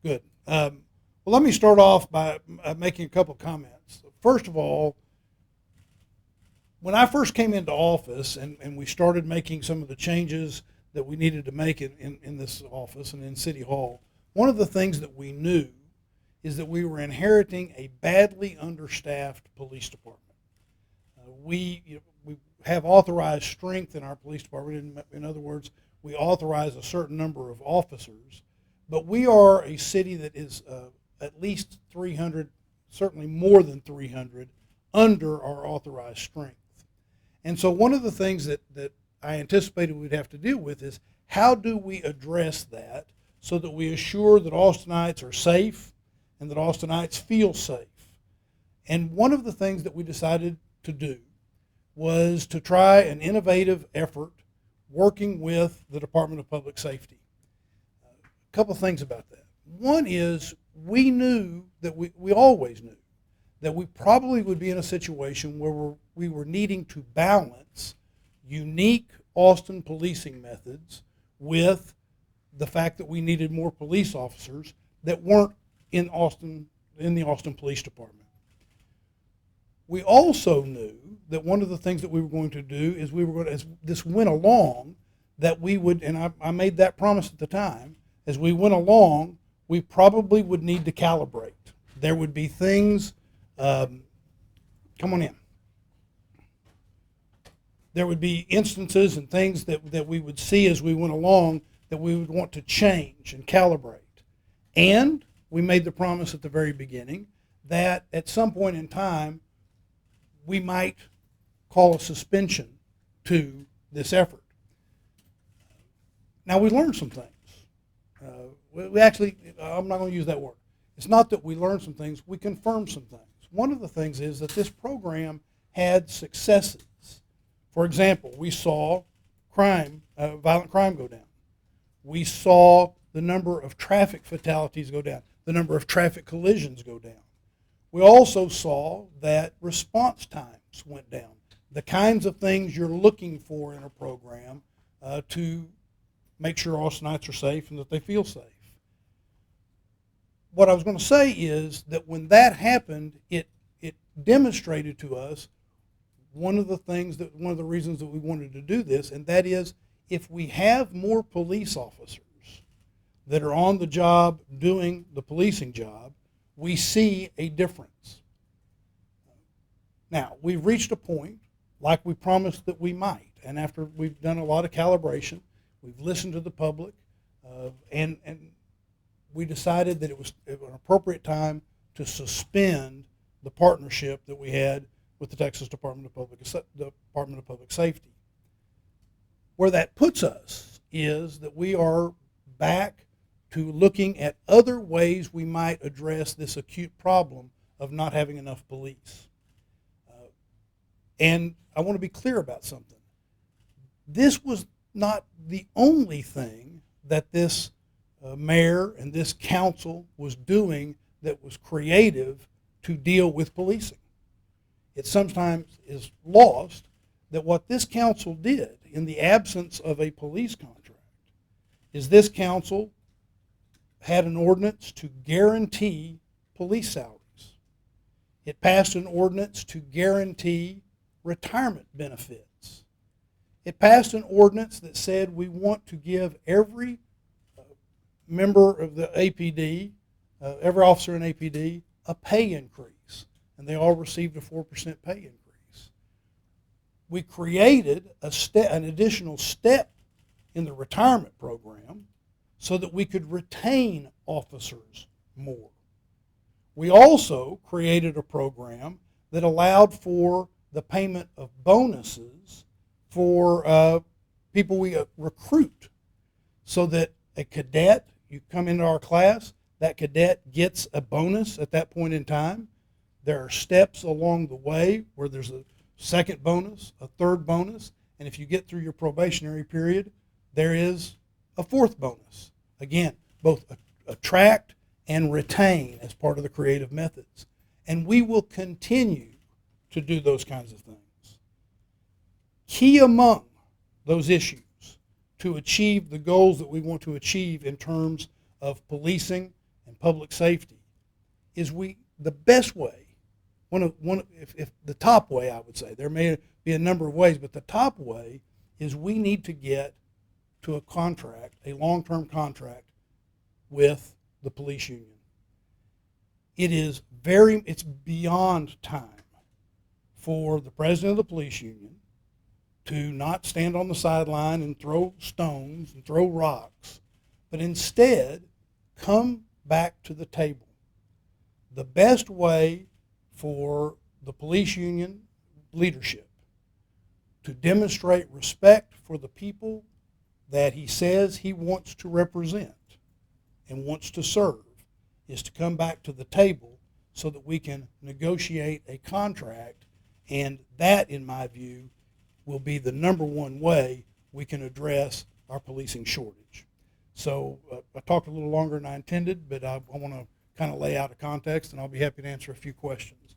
Good. Well, let me start off by making a couple comments. First of all, when I first came into office and we started making some of the changes that we needed to make in this office and in City Hall, one of the things that we knew is that we were inheriting a badly understaffed police department. We have authorized strength in our police department. In other words, we authorize a certain number of officers, but we are a city that is at least 300, certainly more than 300, under our authorized strength. And so one of the things that I anticipated we'd have to deal with is how do we address that so that we assure that Austinites are safe and that Austinites feel safe. And one of the things that we decided to do was to try an innovative effort working with the Department of Public Safety. A couple of things about that. One is we knew that we always knew that we probably would be in a situation where we were needing to balance unique Austin policing methods with the fact that we needed more police officers that weren't in the Austin Police Department. We also knew that one of the things that we were going to do is we were going to, as this went along, that we would, and I made that promise at the time, as we went along, we probably would need to calibrate. There would be things, come on in. There would be instances and things that we would see as we went along that we would want to change and calibrate. And we made the promise at the very beginning that at some point in time, we might call a suspension to this effort. Now, we learned some things. We actually, I'm not going to use that word. It's not that we learned some things, we confirmed some things. One of the things is that this program had successes. For example, we saw violent crime go down. We saw the number of traffic fatalities go down, the number of traffic collisions go down. We also saw that response times went down, the kinds of things you're looking for in a program to make sure Austinites are safe and that they feel safe. What I was going to say is that when that happened, it demonstrated to us one of the reasons that we wanted to do this, and that is if we have more police officers that are on the job doing the policing job, we see a difference. Now, we've reached a point, like we promised that we might, and after we've done a lot of calibration, we've listened to the public, and we decided that it was an appropriate time to suspend the partnership that we had with the Texas Department of Public Safety. Where that puts us is that we are back to looking at other ways we might address this acute problem of not having enough police. And I want to be clear about something. This was not the only thing that this mayor and this council was doing that was creative to deal with policing. It sometimes is lost that what this council did in the absence of a police contract is this council had an ordinance to guarantee police salaries. It passed an ordinance to guarantee retirement benefits. It passed an ordinance that said we want to give every member of the APD, every officer in APD, a pay increase, and they all received a 4% pay increase. We created an additional step in the retirement program so that we could retain officers more. We also created a program that allowed for the payment of bonuses for people we recruit, so that a cadet, you come into our class, that cadet gets a bonus at that point in time. There are steps along the way where there's a second bonus, a third bonus, and if you get through your probationary period, there is a fourth bonus. Again, both attract and retain as part of the creative methods. And we will continue to do those kinds of things. Key among those issues to achieve the goals that we want to achieve in terms of policing and public safety is the best way, if the top way, I would say, there may be a number of ways, but the top way is we need to get to a contract, a long-term contract with the police union. It's beyond time for the president of the police union to not stand on the sideline and throw stones and throw rocks, but instead come back to the table. The best way for the police union leadership to demonstrate respect for the people that he says he wants to represent and wants to serve is to come back to the table so that we can negotiate a contract, and that, in my view, will be the number one way we can address our policing shortage. So I talked a little longer than I intended, but I want to kind of lay out a context, and I'll be happy to answer a few questions.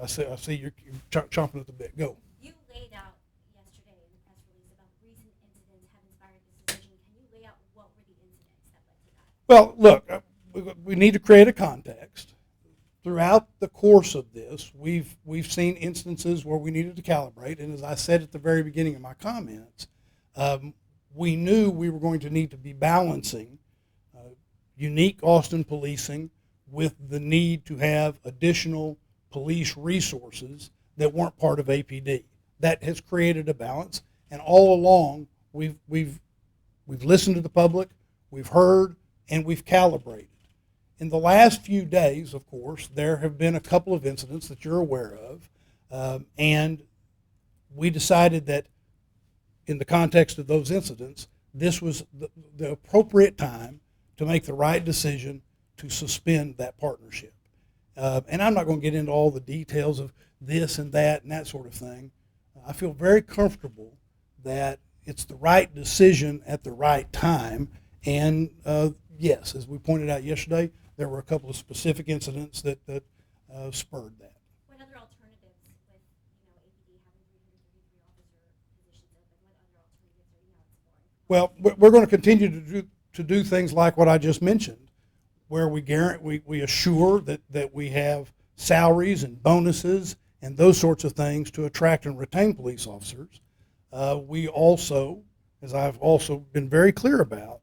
I see you're chomping at the bit. Go. You laid out yesterday in the press release about recent incidents have inspired this decision. Can you lay out what were the incidents that led to that? Well, look, we need to create a context. Throughout the course of this, we've seen instances where we needed to calibrate, and as I said at the very beginning of my comments, we knew we were going to need to be balancing unique Austin policing with the need to have additional police resources that weren't part of APD. That has created a balance, and all along we've listened to the public, we've heard, and we've calibrated. In the last few days, of course, there have been a couple of incidents that you're aware of, and we decided that in the context of those incidents, this was the appropriate time to make the right decision to suspend that partnership. And I'm not going to get into all the details of this and that sort of thing. I feel very comfortable that it's the right decision at the right time. And yes, as we pointed out yesterday, there were a couple of specific incidents that spurred that. What other alternatives with APD having 333 officer positions open? What other alternatives are you now exploring? Well, we're going to continue to do things like what I just mentioned, where we assure that we have salaries and bonuses and those sorts of things to attract and retain police officers. We also, as I've also been very clear about,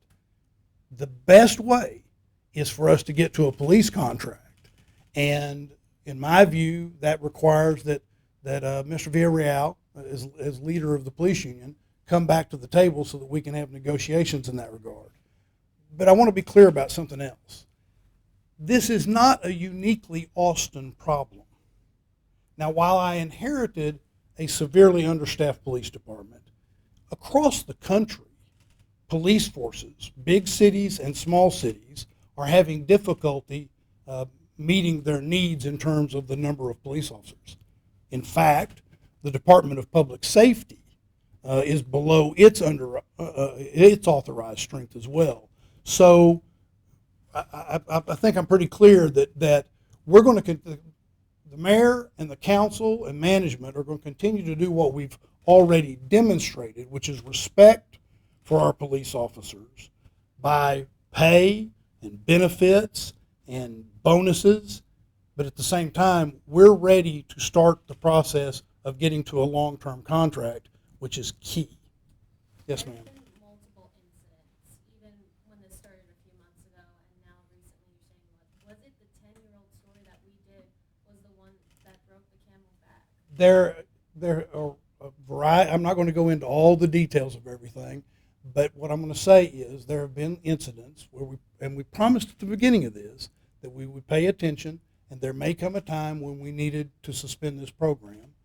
the best way is for us to get to a police contract. And in my view, that requires that Mr. Villarreal, as leader of the police union, come back to the table so that we can have negotiations in that regard. But I want to be clear about something else. This is not a uniquely Austin problem. Now, while I inherited a severely understaffed police department, across the country, police forces, big cities and small cities, are having difficulty meeting their needs in terms of the number of police officers. In fact, the Department of Public Safety is below its authorized strength as well. So I think I'm pretty clear that we're going to, the mayor and the council and management are going to continue to do what we've already demonstrated, which is respect for our police officers by pay and benefits and bonuses. But at the same time, we're ready to start the process of getting to a long-term contract, which is key. Yes, ma'am. Multiple incidents, even when this started a few months ago, and now recently you're saying, was it the 10-year-old story that we did was the one that broke the camel's back? There are a variety. I'm not going to go into all the details of everything, but what I'm going to say is there have been incidents where we promised at the beginning of this that we would pay attention, and there may come a time when we needed to suspend this program,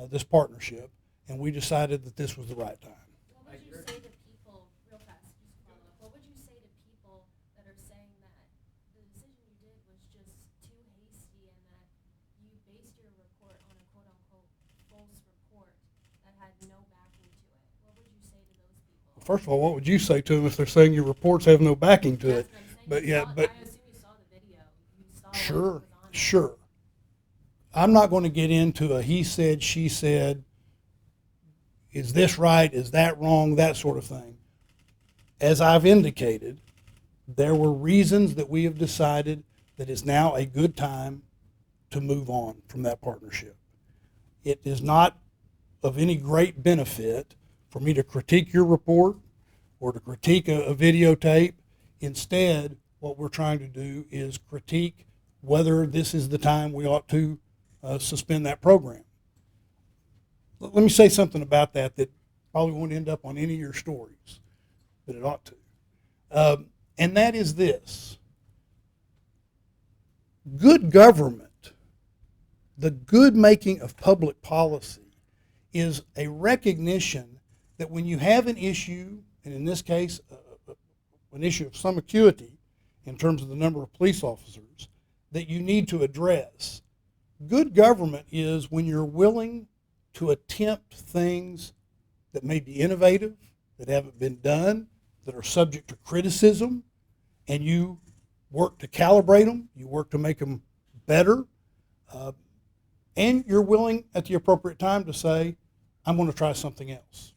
this partnership, and we decided that this was the right time. What would you say to people, real fast, just follow up, what would you say to people that are saying that the decision you did was just too hasty and that you based your report on a quote-unquote false report that had no backing to it? What would you say to those people? First of all, what would you say to them if they're saying your reports have no backing to it? But yeah, but I assume you saw the video. You saw sure, what was on it. sure. I'm not going to get into a he said, she said, is this right, is that wrong, that sort of thing. As I've indicated, there were reasons that we have decided that it's now a good time to move on from that partnership. It is not of any great benefit for me to critique your report or to critique a videotape. Instead, what we're trying to do is critique whether this is the time we ought to suspend that program. Let me say something about that probably won't end up on any of your stories, but it ought to. And that is this. Good government, the good making of public policy, is a recognition that when you have an issue, and in this case, an issue of some acuity in terms of the number of police officers, that you need to address. Good government is when you're willing to attempt things that may be innovative, that haven't been done, that are subject to criticism, and you work to calibrate them, you work to make them better, and you're willing at the appropriate time to say, I'm going to try something else.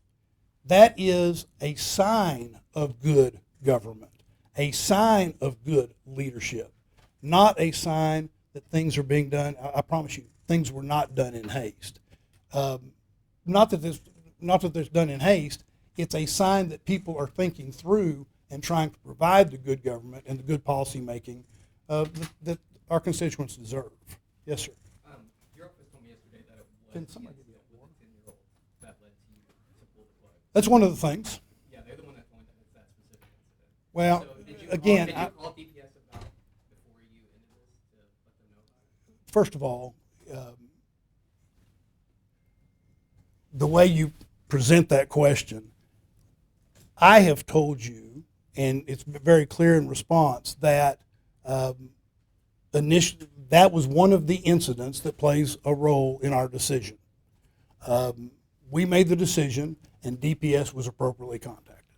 That is a sign of good government, a sign of good leadership, not a sign that things are being done. I promise you, things were not done in haste. Not that there's done in haste. It's a sign that people are thinking through and trying to provide the good government and the good policy making that our constituents deserve. Yes, sir. Your office told me yesterday that it was Can somebody give me with a a 10-year-old that led to you to pull the plug. That's one of the things. Yeah, they're the one that told me that it's that specific incident. Well, So did you again, call DPS about before you ended this to let them know about it? first of all, the way you present that question, I have told you, and it's very clear in response, that initially that was one of the incidents that plays a role in our decision. We made the decision, and DPS was appropriately contacted.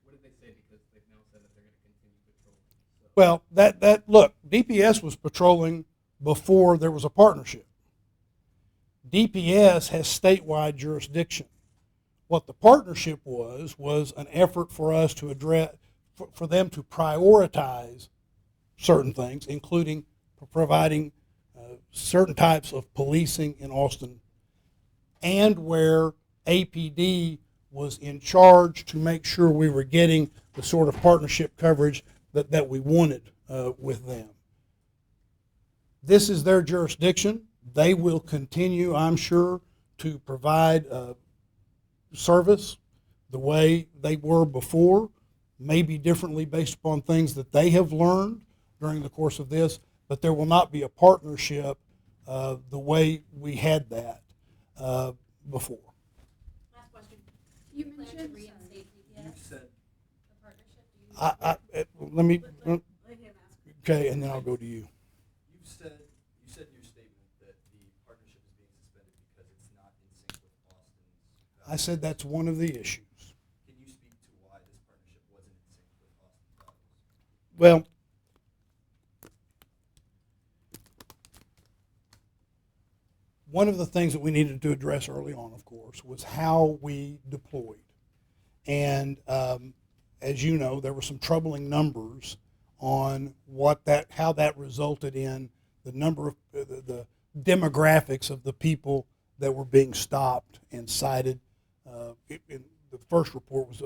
What did they say? Because they've now said that they're going to continue patrolling. So, Well, look, DPS was patrolling before there was a partnership. DPS has statewide jurisdiction. What the partnership was an effort for us to address, for them to prioritize certain things, including providing certain types of policing in Austin, and where APD was in charge to make sure we were getting the sort of partnership coverage that we wanted with them. This is their jurisdiction. They will continue, I'm sure, to provide service the way they were before, maybe differently based upon things that they have learned during the course of this, but there will not be a partnership the way we had that before. Last question. You Plan to mentioned, reinstate DPS? You've said, The partnership? Do you? Let me, let him ask. okay, and then I'll go to you. you said in your statement that the partnership is being suspended because it's not in sync with Austin's I said that's one of the issues. Can you speak to why this partnership wasn't in sync with Austin's values? Well, one of the things that we needed to address early on, of course, was how we deployed. And as you know, there were some troubling numbers on how that resulted in the number of the demographics of the people that were being stopped and cited. The first report was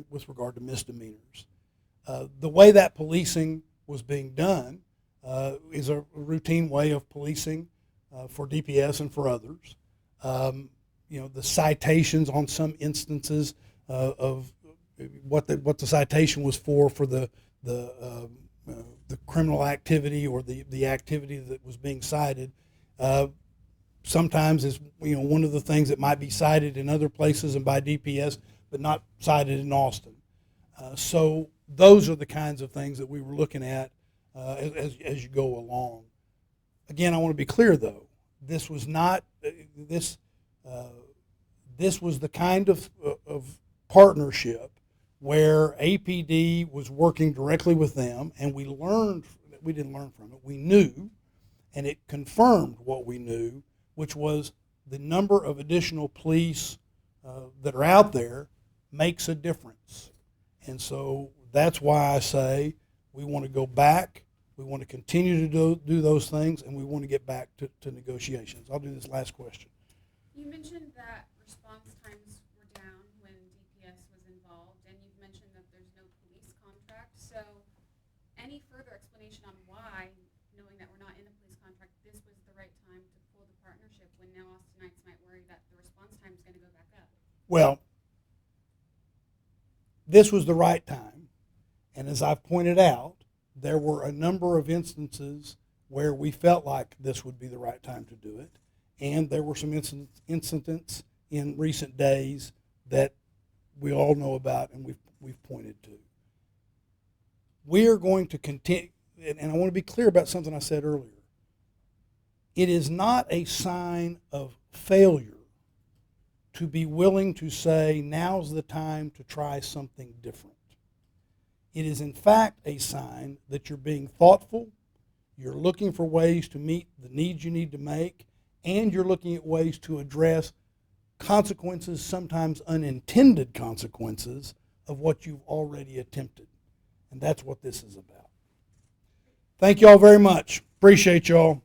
with regard to misdemeanors. The way that policing was being done is a routine way of policing for DPS and for others. The citations on some instances of what the citation was for the criminal activity or the activity that was being cited. Sometimes is one of the things that might be cited in other places and by DPS, but not cited in Austin. So those are the kinds of things that we were looking at as you go along. Again, I want to be clear though. This was not this. This was the kind of partnership where APD was working directly with them, and we didn't learn from it. We knew, and it confirmed what we knew, which was the number of additional police that are out there makes a difference. And so That's why I say we want to go back, we want to continue to do those things, and we want to get back to negotiations. I'll do this last question. You mentioned that response times were down when DPS was involved, and you've mentioned that there's no police contract. So any further explanation on why, knowing that we're not in a police contract, this was the right time to pull the partnership when now Austinites might worry that the response time is going to go back up? Well, this was the right time, and as I've pointed out, there were a number of instances where we felt like this would be the right time to do it, and there were some incidents in recent days that we all know about and we've pointed to. We are going to continue, and I want to be clear about something I said earlier. It is not a sign of failure to be willing to say, now's the time to try something different. It is in fact a sign that you're being thoughtful, you're looking for ways to meet the needs you need to make, and you're looking at ways to address consequences, sometimes unintended consequences, of what you've already attempted. And that's what this is about. Thank you all very much. Appreciate y'all.